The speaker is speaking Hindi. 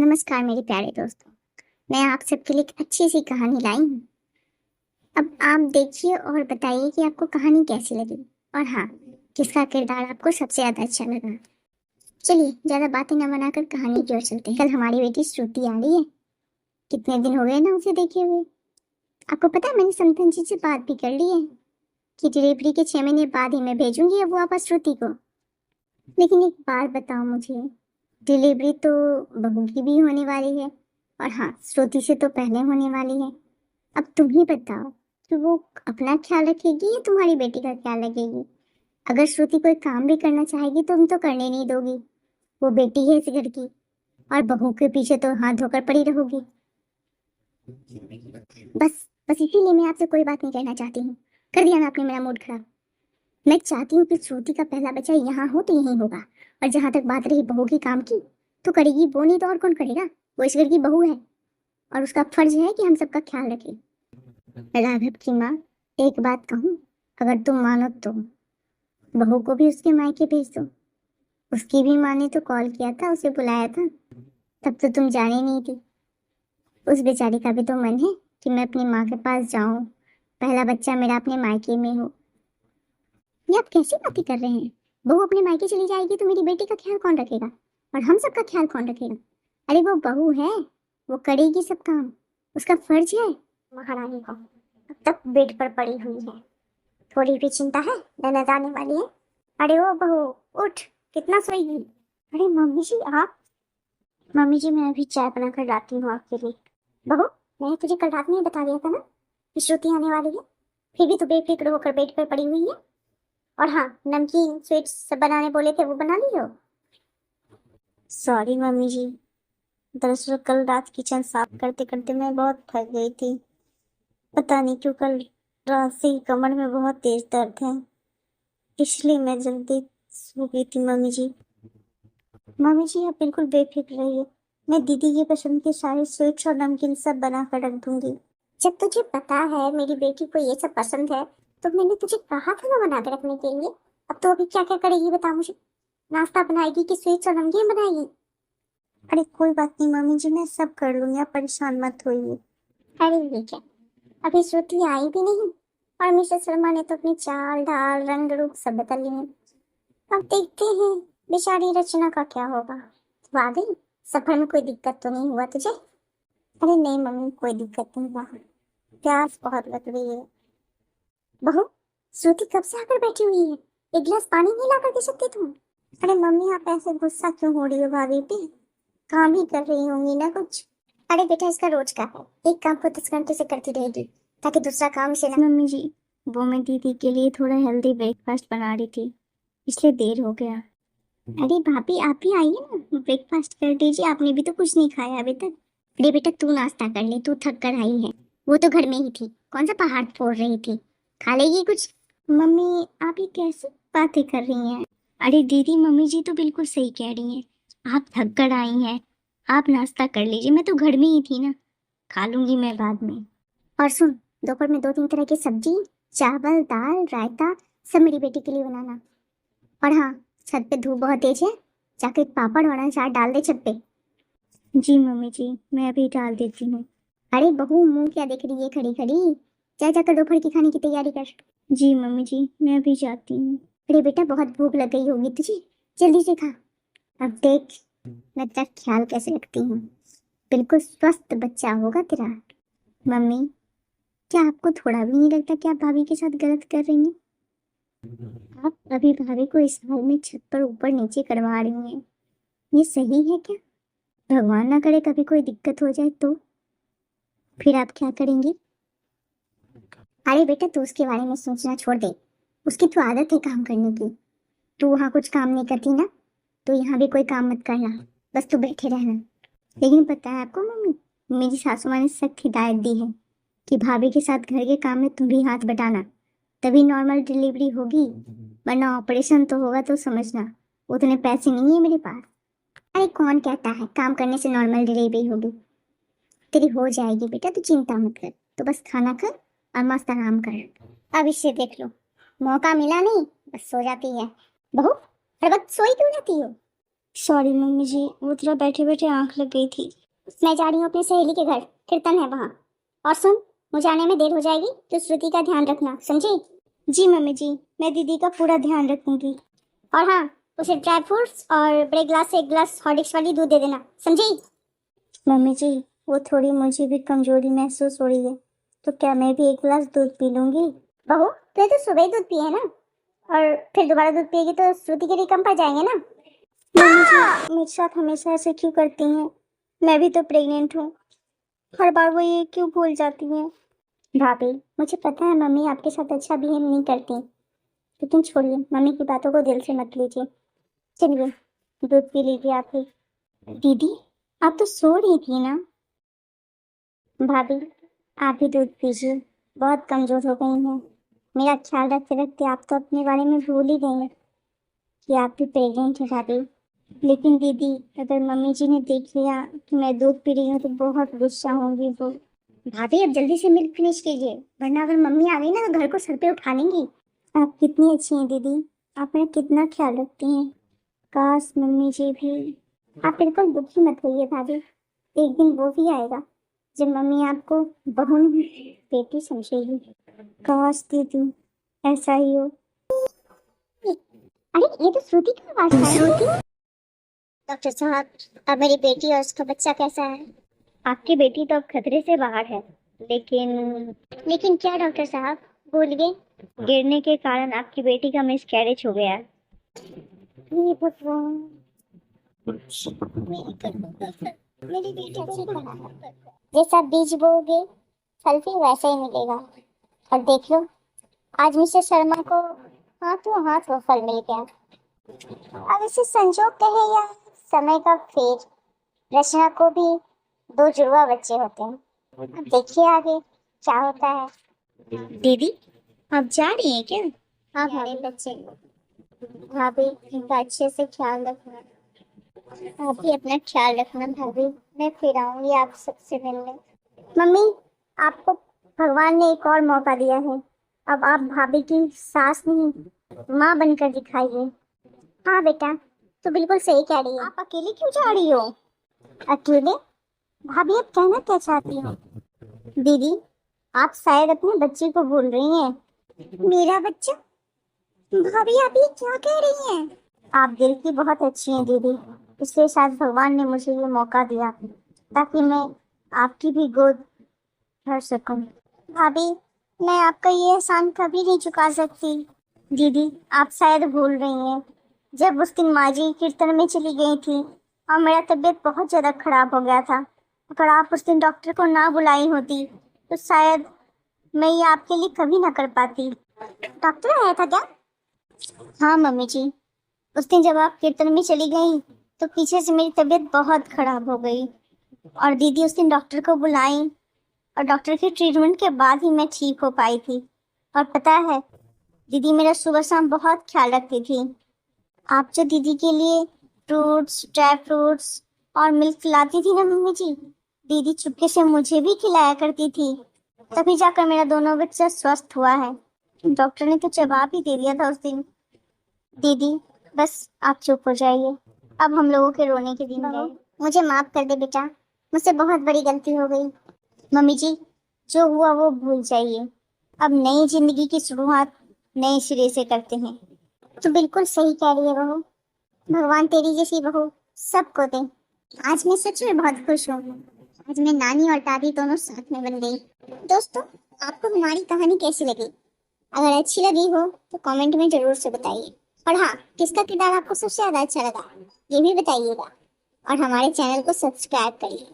नमस्कार मेरे प्यारे दोस्तों। मैं आप सबके लिए एक अच्छी सी कहानी लाई हूँ। अब आप देखिए और बताइए कि आपको कहानी कैसी लगी और हाँ, किसका किरदार आपको सबसे ज्यादा अच्छा लगा। चलिए ज्यादा बातें न बनाकर कहानी की ओर चलते हैं। कल हमारी बेटी श्रुति आ रही है। कितने दिन हो गए ना उसे देखे हुए। आपको पता है मैंने संतन जी से बात भी कर ली है कि डिलीवरी के 6 महीने बाद ही मैं भेजूंगी अब वापस श्रुति को। लेकिन एक बात बताओ मुझे, डिलीवरी तो बहू की भी होने वाली है और हाँ, श्रुति से तो पहले होने वाली है। अब तुम ही बताओ कि वो अपना ख्याल रखेगी या तुम्हारी बेटी का ख्याल रखेगी। अगर श्रुति कोई काम भी करना चाहेगी तो तुम तो करने नहीं दोगी। वो बेटी है इस घर की और बहू के पीछे तो हाथ धोकर पड़ी रहोगी। बस बस इसीलिए मैं आपसे कोई बात नहीं कहना चाहती हूँ। कर दिया ना आपने मेरा मूड खराब। मैं चाहती हूँ कि श्रुति का पहला बच्चा यहाँ हो तो यहीं होगा। और जहां तक बात रही बहू की काम की, तो करेगी वो, नहीं तो और कौन करेगा। वो इस घर की बहू है और उसका फर्ज है कि हम सबका ख्याल रखे। राघव की माँ, एक बात कहूँ, अगर तुम मानो तो बहू को भी उसके मायके भेज दो। उसकी भी माँ ने तो कॉल किया था, उसे बुलाया था, तब तो तुम जाने नहीं थी। उस बेचारी का भी तो मन है कि मैं अपनी माँ के पास जाऊं, पहला बच्चा मेरा अपने मायके में हो। ये आप कैसी बातें कर रहे हैं। बहू अपने मायके चली जाएगी तो मेरी बेटी का ख्याल कौन रखेगा और हम सबका ख्याल कौन रखेगा। अरे वो बहू है, वो करेगी सब काम, उसका फर्ज है। महारानी को अब तक बेड पर पड़ी हुई है, थोड़ी भी चिंता है, ननद आने वाली है। अरे ओ बहू, उठ, कितना सोएगी। अरे मम्मी जी आप। मम्मी जी मैं अभी चाय बनाकर लाती हूँ आपके लिए। बहू, मैंने तुझे कल रात में ही बता दिया था ना कि श्रुति आने वाली है, फिर भी तू बेफिक्र होकर बेड पर पड़ी हुई है। और हाँ, नमकीन स्वीट्स सब बनाने बोले थे, वो बना ली हो। सॉरी मम्मी जी, दरअसल कल रात किचन साफ करते करते मैं बहुत थक गई थी। पता नहीं क्यों कल रात से ही कमर में बहुत तेज दर्द है, इसलिए मैं जल्दी सो गई थी मम्मी जी। मम्मी जी आप बिल्कुल बेफिक्र रहिए, मैं दीदी की पसंद के सारे स्वीट्स और नमकीन सब बना कर रख दूंगी। जब तुझे पता है मेरी बेटी को ये सब पसंद है तो मैंने तुझे कहा था ना बना कर रखने के लिए। अब तो अभी क्या क्या करेगी बता मुझे। नाश्ता बनाएगी कि स्वीट्स और नमकीन बनाएगी। अरे कोई बात नहीं मम्मी जी, मैं सब कर लूंगी, आप परेशान मत होइए। अरे ये क्या, अभी श्रुति आई भी नहीं और मिसेस शर्मा ने तो अपनी चाल ढाल रंग रूप सब बदल लिए। अब देखते हैं बेचारी रचना का क्या होगा। तू आ गई, सफर में कोई दिक्कत तो नहीं हुआ तुझे। अरे नहीं मम्मी, कोई दिक्कत नहीं हुआ, प्यास बहुत लग रही है। बहू, श्रुति कब से आकर बैठी हुई है, एक गिलास पानी नहीं ला कर दे सकती तुम। अरे मम्मी आप ऐसे गुस्सा क्यों हो रही हो भाभी पे, काम ही कर रही होंगी ना कुछ। अरे बेटा इसका रोज का है, एक काम को 10 घंटे से करती रहेगी ताकि दूसरा काम से ना। मम्मी जी, वो मैं दीदी के लिए थोड़ा हेल्दी ब्रेकफास्ट बना रही थी, इसलिए देर हो गया। अरे भाभी आप भी आइए ना, ब्रेकफास्ट कर दीजिए, आपने भी तो कुछ नहीं खाया अभी तक। अरे बेटा तू नाश्ता कर ले, तू थक कर आई है। वो तो घर में ही थी, कौन सा पहाड़ फोड़ रही थी, खा लेगी कुछ। मम्मी आप ये कैसे बातें कर रही हैं। अरे दीदी मम्मी जी तो बिल्कुल सही कह रही हैं, आप थक कर आई हैं, आप नाश्ता कर लीजिए, मैं तो घर में ही थी ना, खा लूंगी मैं बाद में। और सुन, दोपहर में 2-3 तरह की सब्जी, चावल दाल रायता सब मेरी बेटी के लिए बनाना। और हाँ, छत पे धूप बहुत तेज है, जाके एक पापड़ और अचार डाल दे छत पे। जी मम्मी जी, मैं अभी डाल देती हूँ। अरे बहू मुंह क्या देख रही है खड़ी खड़ी, जा जाकर दोपहर की खाने की तैयारी कर। जी मम्मी जी, मैं अभी जाती हूँ। अरे बेटा बहुत भूख लग गई होगी तुझे, जल्दी से खा। अब देख मैं तेरा ख्याल कैसे रखती हूँ, बिल्कुल स्वस्थ बच्चा होगा तेरा। मम्मी, क्या आपको थोड़ा भी नहीं लगता कि आप भाभी के साथ गलत कर रही हैं। आप अभी भाभी को इस हाल में छत पर ऊपर नीचे करवा रही हैं, ये सही है क्या। भगवान ना करे कभी कोई दिक्कत हो जाए तो फिर आप क्या करेंगी। अरे बेटा तू उसके बारे में सोचना छोड़ दे, उसकी तो आदत है काम करने की। तू वहाँ कुछ काम नहीं करती ना, तो यहाँ भी कोई काम मत करना, बस तू बैठे रहना। लेकिन पता है आपको मम्मी, मेरी सासू माँ ने सख्त हिदायत दी है कि भाभी के साथ घर के काम में तुम भी हाथ बटाना, तभी नॉर्मल डिलीवरी होगी, वरना ऑपरेशन तो होगा तो समझना उतने पैसे नहीं है मेरे पास। अरे कौन कहता है काम करने से नॉर्मल डिलीवरी होगी, तेरी हो जाएगी बेटा, तू चिंता मत कर। तो बस खाना कर और मस्त आराम कर। अब इससे देख लो, मौका मिला नहीं बस सो जाती है। बहू, हर वक्त सोई क्यों रहती हो। सॉरी मम्मी जी, वो तेरा बैठे बैठे आंख लग गई थी। मैं जा रही हूँ अपनी सहेली के घर, कीर्तन है वहाँ। और सुन, मुझे आने में देर हो जाएगी तो श्रुति का ध्यान रखना, समझी? जी मम्मी जी, मैं दीदी का पूरा ध्यान रखूंगी। और हाँ, उसे ड्राई फ्रूट्स और बड़े ग्लास से 1 गिलास हॉर्लिक्स वाली दूध दे देना, समझी? मम्मी जी, वो थोड़ी मुझे भी कमजोरी महसूस हो रही है, तो क्या मैं भी 1 गिलास दूध पी लूंगी? बहू, तो सुबह ही दूध पिए है ना, और फिर दोबारा दूध पिएगी तो श्रुति के लिए कम पड़ जाएंगे ना। मम्मी जी, मेरे साथ हमेशा ऐसे क्यों करती हैं? मैं भी तो प्रेग्नेंट हूँ, हर बार वो ये क्यों भूल जाती हैं? भाभी, मुझे पता है मम्मी आपके साथ अच्छा बिहेव नहीं करती, लेकिन छोड़िए, मम्मी की बातों को दिल से मत लीजिए। चलिए, दूध पी लीजिए आप ही। दीदी, आप तो सो रही थी ना? भाभी, आप भी दूध पीजिए, बहुत कमजोर हो गई हैं। मेरा ख्याल रखते रखते आप तो अपने बारे में भूल ही गई हैं कि आप भी प्रेग्नेंट हैं भाभी। लेकिन दीदी, अगर मम्मी जी ने देख लिया कि मैं दूध पी रही हूँ तो बहुत गुस्सा होंगी वो। भाभी, अब जल्दी से मिल्क फिनिश कीजिए, वरना अगर मम्मी आ गई ना तो घर को सर पे उठा लेंगी। आप कितनी अच्छी हैं दीदी, आप मेरा कितना ख्याल रखती हैं। काश मम्मी जी भी। आप बिल्कुल दुखी मत होइए भाभी, एक दिन वो भी आएगा जब मम्मी आपको बहू नहीं बेटी समझेगी। काश दीदी ऐसा ही हो। अरे ये तो श्रुति की आवाज है। श्रुति? डॉक्टर साहब, अब मेरी बेटी और उसका बच्चा कैसा है? आपकी बेटी तो अब खतरे से बाहर है, लेकिन क्या डॉक्टर साहब, भूल गए? गिरने के कारण आपकी बेटी का मिसकैरेज हो गया। ये भगवान, मेरी बेटी अच्छी तरह है। जैसा बीज बोओगे फल भी वैसा ही मिलेगा। और देख लो, आज मिस्टर शर्मा को हाथों हाथ वो फल मिल गया। अब इसे संजोग कहे या समय का फेर, रचना को भी 2 जुड़वा बच्चे होते हैं। अब देखिए आगे क्या होता है। दीदी, आप जा रही हैं क्या? हाँ भाभी, बच्चे भाभी, इनका अच्छे से ख्याल रखना। आप भी अपना ख्याल रखना भाभी, मैं फिर आऊंगी आप सबसे मिलने। मम्मी, आपको भगवान ने एक और मौका दिया है, अब आप भाभी की सास नहीं माँ बनकर दिखाइए। हाँ बेटा, तो बिल्कुल सही कह रही है। आप अकेले क्यों जा रही हो? अकेले? भाभी, आप कहना क्या चाहती हो? दीदी, आप शायद अपने बच्चे को भूल रही हैं। मेरा बच्चा? भाभी, आप ये क्या कह रही हैं? आप दिल की बहुत अच्छी हैं दीदी, इसलिए शायद भगवान ने मुझे ये मौका दिया ताकि मैं आपकी भी गोद भर सकूं। भाभी, मैं आपका ये एहसान कभी नहीं चुका सकती। दीदी, आप शायद भूल रही हैं, जब उस दिन माँ जी कीर्तन में चली गई थी और मेरा तबीयत बहुत ज़्यादा खराब हो गया था, अगर आप उस दिन डॉक्टर को ना बुलाई होती तो शायद मैं ये आपके लिए कभी ना कर पाती। डॉक्टर आया था क्या? हाँ मम्मी जी, उस दिन जब आप कीर्तन में चली गई तो पीछे से मेरी तबीयत बहुत खराब हो गई और दीदी उस दिन डॉक्टर को बुलाई और डॉक्टर के ट्रीटमेंट के बाद ही मैं ठीक हो पाई थी। और पता है, दीदी मेरा सुबह शाम बहुत ख्याल रखती थी। आप जो दीदी के लिए फ्रूट्स, ड्राई फ्रूट्स और मिल्क लाती थी ना मम्मी जी, दीदी चुपके से मुझे भी खिलाया करती थी, तभी जाकर मेरा दोनों बच्चा स्वस्थ हुआ है। डॉक्टर ने तो जवाब ही दे दिया था उस दिन। दीदी, बस आप चुप हो जाइए, अब हम लोगों के रोने के दिन गए। मुझे माफ कर दे बेटा, मुझसे बहुत बड़ी गलती हो गई। मम्मी जी, जो हुआ वो भूल जाइए, अब नई जिंदगी की शुरुआत नए सिरे से करते हैं। तो बिल्कुल सही कह रही है बहू, भगवान तेरी जैसी बहू सबको दे। आज मैं सच में बहुत खुश हूँ, आज मैं नानी और दादी दोनों साथ में बन गई। दोस्तों, आपको हमारी कहानी कैसी लगी? अगर अच्छी लगी हो तो कमेंट में जरूर से बताइए। और हाँ, किसका किरदार आपको सबसे ज्यादा अच्छा लगा ये भी बताइएगा। और हमारे चैनल को सब्सक्राइब करिए।